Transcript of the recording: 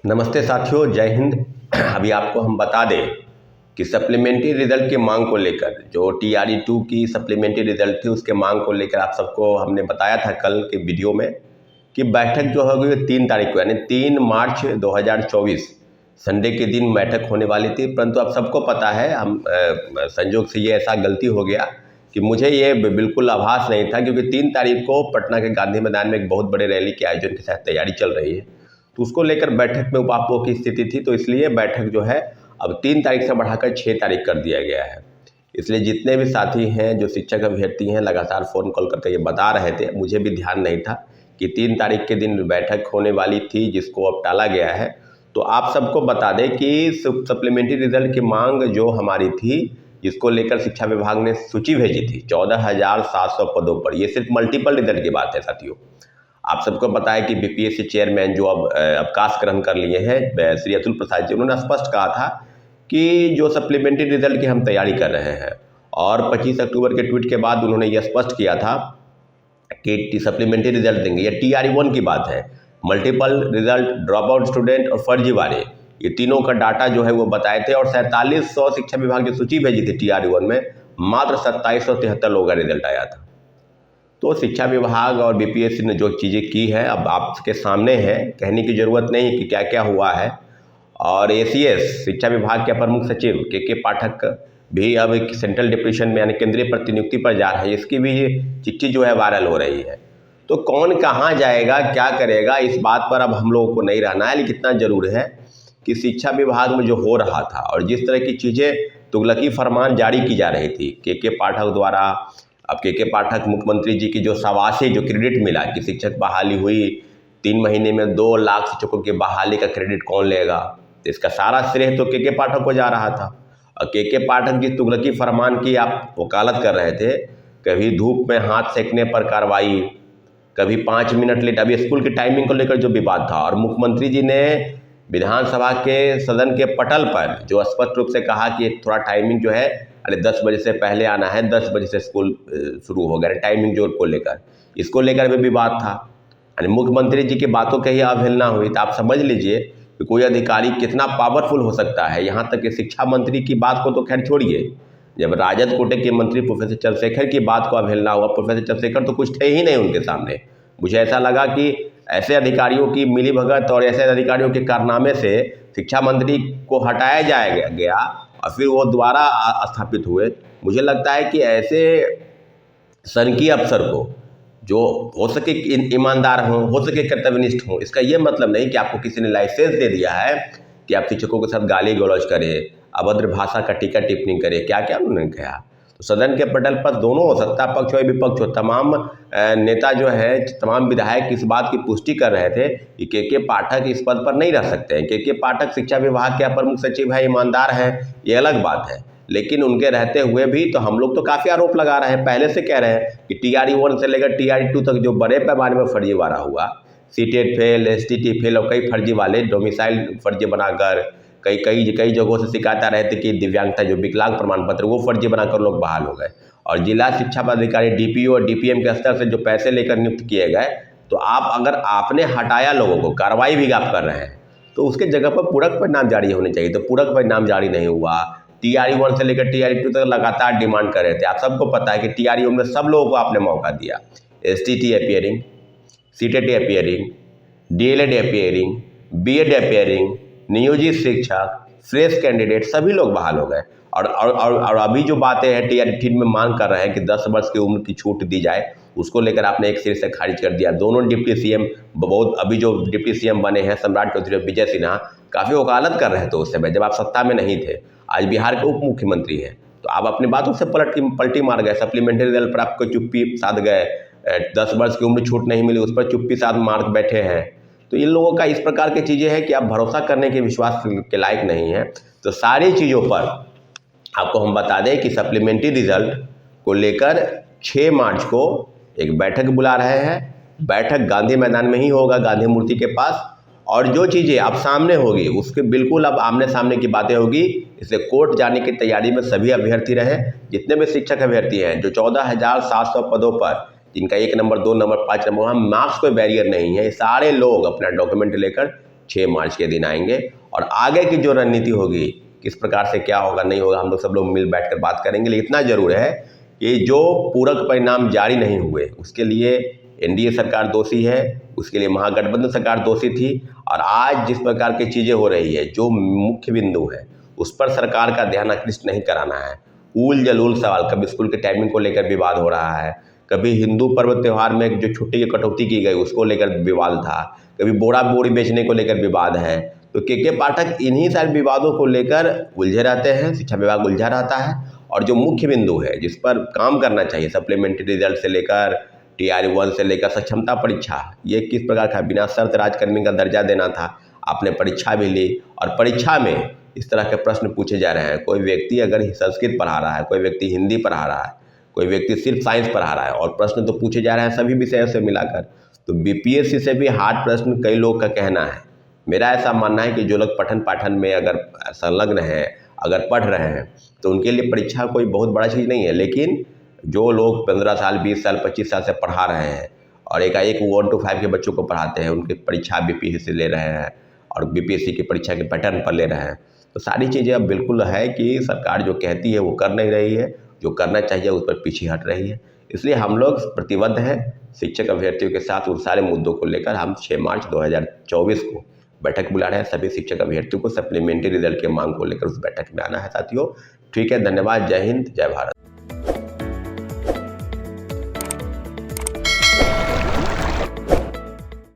नमस्ते साथियों, जय हिंद। अभी आपको हम बता दें कि सप्लीमेंट्री रिजल्ट की मांग को लेकर जो TRE-2 की सप्लीमेंट्री रिजल्ट थी उसके मांग को लेकर आप सबको हमने बताया था कल के वीडियो में कि बैठक जो होगी 3 तारीख को यानी 3 मार्च 2024 संडे के दिन बैठक होने वाली थी। परंतु आप सबको पता है हम संयोग से ये ऐसा गलती हो गया कि मुझे ये बिल्कुल आभास नहीं था, क्योंकि 3 तारीख को पटना के गांधी मैदान में एक बहुत बड़े रैली के आयोजन के साथ तैयारी चल रही है, तो उसको लेकर बैठक में उपापो की स्थिति थी। तो इसलिए बैठक जो है अब 3 तारीख से बढ़ाकर 6 तारीख कर दिया गया है। इसलिए जितने भी साथी हैं जो शिक्षक अभ्यर्थी हैं लगातार फ़ोन कॉल करके ये बता रहे थे, मुझे भी ध्यान नहीं था कि 3 तारीख के दिन बैठक होने वाली थी जिसको अब टाला गया है। तो आप सबको बता दें कि सप्लीमेंट्री रिजल्ट की मांग जो हमारी थी, जिसको लेकर शिक्षा विभाग ने सूची भेजी थी 14,700 पदों पर, ये सिर्फ मल्टीपल रिजल्ट की बात है साथियों। आप सबको पता है कि BPSC चेयरमैन जो अब अवकाश ग्रहण कर लिए हैं श्री अतुल प्रसाद जी, उन्होंने स्पष्ट कहा था कि जो सप्लीमेंट्री रिजल्ट की हम तैयारी कर रहे हैं, और 25 अक्टूबर के ट्वीट के बाद उन्होंने यह स्पष्ट किया था कि सप्लीमेंट्री रिजल्ट देंगे। यह TRE-1 की बात है, multiple result, drop out student और फर्जीवाड़े, ये तीनों का डाटा जो है वो बताए थे। और 4700 शिक्षा विभाग जो सूची भेजी थी TRE-1 में, मात्र 2773 लोगों का रिजल्ट आया था। तो शिक्षा विभाग और BPSC ने जो चीज़ें की है अब आपके सामने है, कहने की ज़रूरत नहीं कि क्या क्या हुआ है। और ACS शिक्षा विभाग के अपर मुख्य सचिव के पाठक भी अब एक सेंट्रल डिप्यूटेशन में यानी केंद्रीय प्रतिनियुक्ति पर जा रहा है, इसकी भी चिट्ठी जो है वायरल हो रही है। तो कौन कहाँ जाएगा, क्या करेगा, इस बात पर अब हम लोगों को नहीं रहना है। लेकिन इतना जरूर है कि शिक्षा विभाग में जो हो रहा था और जिस तरह की चीज़ें तुगलकी फरमान जारी की जा रही थी के पाठक द्वारा, अब के पाठक मुख्यमंत्री जी की जो शाबाशी, जो क्रेडिट मिला कि शिक्षक बहाली हुई 3 महीने में 2 लाख शिक्षकों की बहाली का क्रेडिट कौन लेगा, तो इसका सारा श्रेय तो के पाठक को जा रहा था। और के पाठक जिस तुगलकी फरमान की आप वकालत कर रहे थे, कभी धूप में हाथ सेकने पर कार्रवाई, कभी 5 मिनट लेट, अभी स्कूल की टाइमिंग को लेकर जो विवाद था, और मुख्यमंत्री जी ने विधानसभा के सदन के पटल पर जो स्पष्ट रूप से कहा कि थोड़ा टाइमिंग जो है, अरे 10 बजे से पहले आना है, 10 बजे से स्कूल शुरू हो गया, टाइमिंग जो को लेकर, इसको लेकर भी विवाद था। यानी मुख्यमंत्री जी की बातों की ही अवहेलना हुई। तो आप समझ लीजिए कि कोई अधिकारी कितना पावरफुल हो सकता है। यहाँ तक कि शिक्षा मंत्री की बात को तो खैर छोड़िए, जब राजद कोटे के मंत्री प्रोफेसर चंद्रशेखर की बात को अवहेलना हुआ, प्रोफेसर चंद्रशेखर तो कुछ थे ही नहीं उनके सामने। मुझे ऐसा लगा कि ऐसे अधिकारियों की मिलीभगत और ऐसे अधिकारियों के कारनामे से शिक्षा मंत्री को हटाया जाया गया और फिर वो दोबारा स्थापित हुए। मुझे लगता है कि ऐसे सनकी अफसर को जो हो सके ईमानदार हो सके कर्तव्यनिष्ठ हो, इसका ये मतलब नहीं कि आपको किसी ने लाइसेंस दे दिया है कि आप शिक्षकों के साथ गाली गलौज करें, अभद्र भाषा का टीका टिप्पणी करें, क्या क्या उन्होंने कहा। तो सदन के पटल पर दोनों, सत्ता पक्ष हो विपक्ष हो, तमाम नेता जो है, तमाम विधायक इस बात की पुष्टि कर रहे थे कि के पाठक इस पद पर नहीं रह सकते हैं। के पाठक शिक्षा विभाग के अपर मुख्य सचिव है, ईमानदार हैं, ये अलग बात है, लेकिन उनके रहते हुए भी तो हम लोग तो काफ़ी आरोप लगा रहे हैं, पहले से कह रहे हैं कि TRE-1 से लेकर TRE-2 तक जो बड़े पैमाने में फर्जीवाड़ा हुआ, सीटेट फेल, STT फेल और कई फर्जी वाले डोमिसाइल फर्जी बनाकर कई जगहों से शिकायत आ रहे थे कि दिव्यांगता जो विकलांग प्रमाण पत्र वो फर्जी बनाकर लोग बहाल हो गए। और जिला शिक्षा पदाधिकारी DPO और DPM के स्तर से जो पैसे लेकर नियुक्त किए गए, तो आप अगर आपने हटाया लोगों को, कार्रवाई भी आप कर रहे हैं, तो उसके जगह पर पूरक परिणाम जारी होने चाहिए। तो पूरक परिणाम जारी नहीं हुआ। TRE-1 से लेकर TRE-2 तक लगातार डिमांड कर रहे थे। आप सबको पता है कि TRE-1 में सब लोगों को आपने मौका दिया, STT appearing, CTT appearing, DLED appearing, BEd appearing, नियोजित शिक्षक, फ्रेश कैंडिडेट, सभी लोग बहाल हो गए। और अभी जो बातें हैं TRE-3 में मांग कर रहे हैं कि 10 वर्ष की उम्र की छूट दी जाए, उसको लेकर आपने एक सिरे से खारिज कर दिया। दोनों डिप्टी CM, बहुत अभी जो डिप्टी CM बने हैं सम्राट चौधरी और विजय सिन्हा, काफ़ी वकालत कर रहे थे उस समय जब आप सत्ता में नहीं थे। आज बिहार के उप मुख्यमंत्री हैं, तो आप अपनी बातों से पलटी मार गए। सप्लीमेंट्री रिजल्ट पर आपको चुप्पी साध गए, 10 वर्ष की उम्र छूट नहीं मिली, उस पर चुप्पी साध मार बैठे हैं। तो इन लोगों का इस प्रकार की चीज़ें हैं कि आप भरोसा करने के विश्वास के लायक नहीं है। तो सारी चीज़ों पर आपको हम बता दें कि सप्लीमेंट्री रिजल्ट को लेकर 6 मार्च को एक बैठक बुला रहे हैं। बैठक गांधी मैदान में ही होगा, गांधी मूर्ति के पास, और जो चीज़ें अब सामने होगी उसके बिल्कुल अब आमने सामने की बातें होगी। इसलिए कोर्ट जाने की तैयारी में सभी अभ्यर्थी रहे, जितने भी शिक्षक अभ्यर्थी हैं, जो 14,700 पदों पर, जिनका 1 नंबर 2 नंबर 5 नंबर, वहाँ मार्क्स कोई बैरियर नहीं है, सारे लोग अपना डॉक्यूमेंट लेकर 6 मार्च के दिन आएंगे और आगे की जो रणनीति होगी, किस प्रकार से क्या होगा नहीं होगा, हम लोग सब लोग मिल बैठ कर बात करेंगे। लेकिन इतना जरूर है कि जो पूरक परिणाम जारी नहीं हुए उसके लिए एनडीए सरकार दोषी है, उसके लिए महागठबंधन सरकार दोषी थी। और आज जिस प्रकार की चीज़ें हो रही है, जो मुख्य बिंदु है उस पर सरकार का ध्यान आकृष्ट नहीं कराना है। ऊल जलूल सवाल, कभी स्कूल के टाइमिंग को लेकर विवाद हो रहा है, कभी हिंदू पर्व त्यौहार में जो छुट्टी की कटौती की गई उसको लेकर विवाद था, कभी बोरा बोरी बेचने को लेकर विवाद है। तो के पाठक इन्हीं सारे विवादों को लेकर उलझे रहते हैं, शिक्षा विभाग उलझा रहता है। और जो मुख्य बिंदु है जिस पर काम करना चाहिए, सप्लीमेंट्री रिजल्ट से लेकर TRE 1 से लेकर सक्षमता परीक्षा, ये किस प्रकार का बिना शर्त राजकर्मी का दर्जा देना था, आपने परीक्षा भी ली और परीक्षा में इस तरह के प्रश्न पूछे जा रहे हैं। कोई व्यक्ति अगर संस्कृत पढ़ा रहा है, कोई व्यक्ति हिंदी पढ़ा रहा है, कोई व्यक्ति सिर्फ साइंस पढ़ा रहा है और प्रश्न तो पूछे जा रहे हैं सभी विषयों से मिलाकर। तो BPSC से भी हार्ड प्रश्न कई लोग का कहना है। मेरा ऐसा मानना है कि जो लोग पठन पाठन में अगर संलग्न हैं, अगर पढ़ रहे हैं, तो उनके लिए परीक्षा कोई बहुत बड़ा चीज़ नहीं है। लेकिन जो लोग 15 साल 20 साल 25 साल से पढ़ा रहे हैं और एकाएक 1 to 5 के बच्चों को पढ़ाते हैं, उनकी परीक्षा BPSC ले रहे हैं और BPSC की परीक्षा के पैटर्न पर ले रहे हैं, तो सारी चीज़ें अब बिल्कुल है कि सरकार जो कहती है वो कर नहीं रही है, जो करना चाहिए उस पर पीछे हट रही है। इसलिए हम लोग प्रतिबद्ध हैं शिक्षक अभ्यर्थियों के साथ उन सारे मुद्दों को लेकर। हम 6 मार्च 2024 को बैठक बुला रहे हैं। सभी शिक्षक अभ्यर्थियों को सप्लीमेंट्री रिजल्ट के मांग को लेकर उस बैठक में आना है साथियों। ठीक है, धन्यवाद। जय हिंद, जय भारत।